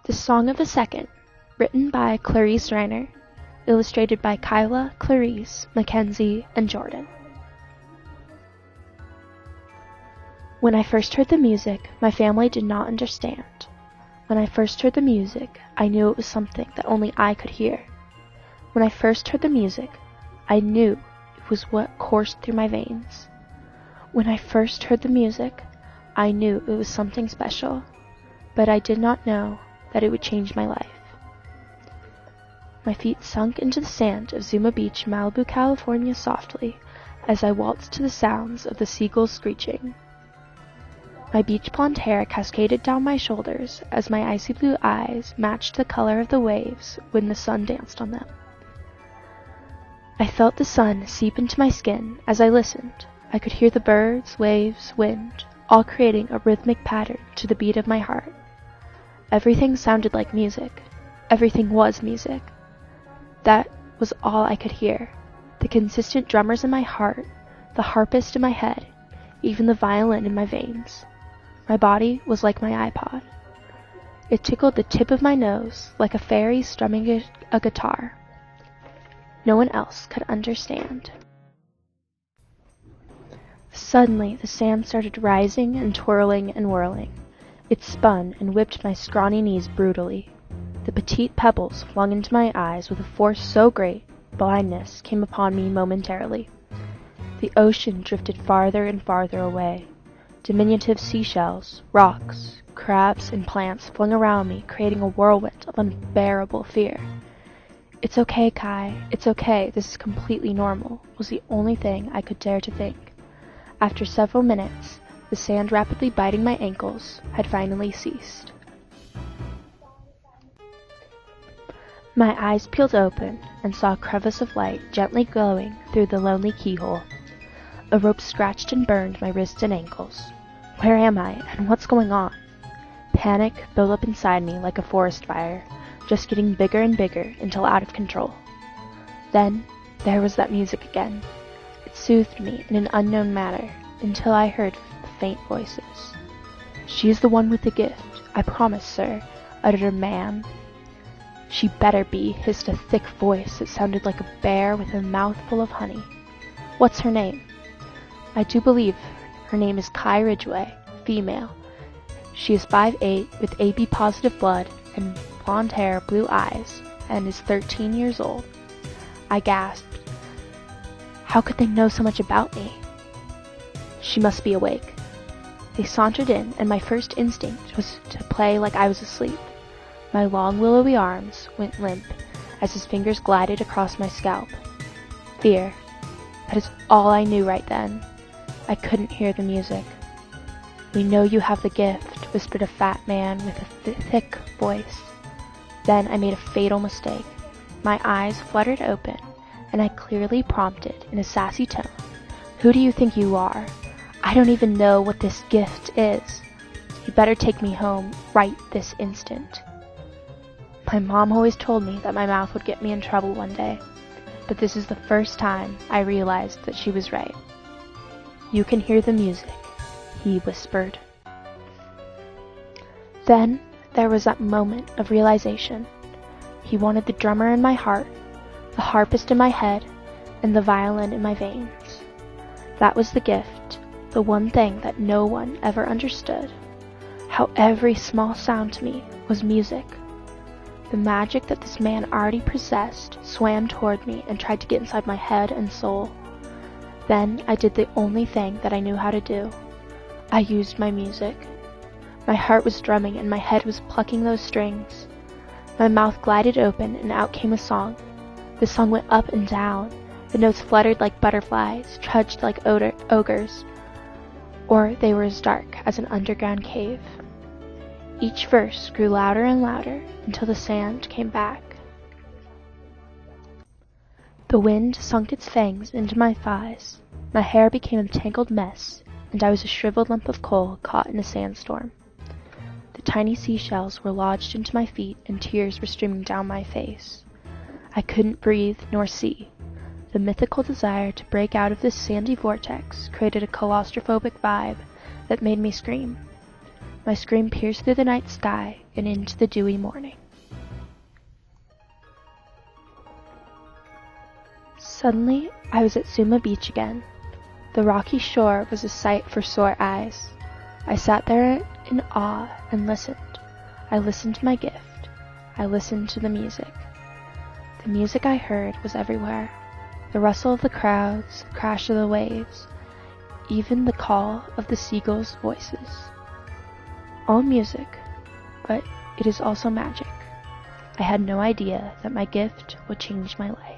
The Song of the Second, written by Clarice Reiner, illustrated by Kyla, Clarice, Mackenzie, and Jordan. When I first heard the music, my family did not understand. When I first heard the music, I knew it was something that only I could hear. When I first heard the music, I knew it was what coursed through my veins. When I first heard the music, I knew it was something special, but I did not know that it would change my life. My feet sunk into the sand of Zuma Beach, Malibu, California softly as I waltzed to the sounds of the seagulls screeching. My beach blonde hair cascaded down my shoulders as my icy blue eyes matched the color of the waves when the sun danced on them. I felt the sun seep into my skin as I listened. I could hear the birds, waves, wind, all creating a rhythmic pattern to the beat of my heart. Everything sounded like music. Everything was music. That was all I could hear. The consistent drummers in my heart, the harpist in my head, even the violin in my veins. My body was like my iPod. It tickled the tip of my nose like a fairy strumming a guitar. No one else could understand. Suddenly, the sand started rising and twirling and whirling. It spun and whipped my scrawny knees brutally. The petite pebbles flung into my eyes with a force so great, blindness came upon me momentarily. The ocean drifted farther and farther away. Diminutive seashells, rocks, crabs, and plants flung around me, creating a whirlwind of unbearable fear. "It's okay, Kai. It's okay. This is completely normal," was the only thing I could dare to think. After several minutes, the sand rapidly biting my ankles had finally ceased. My eyes peeled open and saw a crevice of light gently glowing through the lonely keyhole. A rope scratched and burned my wrists and ankles. Where am I, and what's going on? Panic built up inside me like a forest fire, just getting bigger and bigger until out of control. Then there was that music again. It soothed me in an unknown manner until I heard the faint voices. "She is the one with the gift, I promise, sir," uttered a man. "She better be," hissed a thick voice that sounded like a bear with a mouth full of honey. "What's her name?" "I do believe her name is Kai Ridgway, female. She is 5'8", with AB positive blood and blonde hair, blue eyes, and is 13 years old." I gasped. How could they know so much about me? "She must be awake." They sauntered in, and my first instinct was to play like I was asleep. My long willowy arms went limp as his fingers glided across my scalp. Fear. That is all I knew right then. I couldn't hear the music. "We know you have the gift," whispered a fat man with a thick voice. Then I made a fatal mistake. My eyes fluttered open, and I clearly prompted in a sassy tone, "Who do you think you are? I don't even know what this gift is. You better take me home right this instant." My mom always told me that my mouth would get me in trouble one day, but this is the first time I realized that she was right. "You can hear the music," he whispered. Then there was that moment of realization. He wanted the drummer in my heart, the harpist in my head, and the violin in my veins. That was the gift, the one thing that no one ever understood. How every small sound to me was music. The magic that this man already possessed swam toward me and tried to get inside my head and soul. Then I did the only thing that I knew how to do. I used my music. My heart was drumming and my head was plucking those strings. My mouth glided open and out came a song. The song went up and down. The notes fluttered like butterflies, trudged like ogres, or they were as dark as an underground cave. Each verse grew louder and louder until the sand came back. The wind sunk its fangs into my thighs. My hair became a tangled mess, and I was a shriveled lump of coal caught in a sandstorm. The tiny seashells were lodged into my feet, and tears were streaming down my face. I couldn't breathe nor see. The mythical desire to break out of this sandy vortex created a claustrophobic vibe that made me scream. My scream pierced through the night sky and into the dewy morning. Suddenly, I was at Suma Beach again. The rocky shore was a sight for sore eyes. I sat there in awe and listened. I listened to my gift. I listened to the music. The music I heard was everywhere. The rustle of the crowds, the crash of the waves, even the call of the seagulls' voices. All music, but it is also magic. I had no idea that my gift would change my life.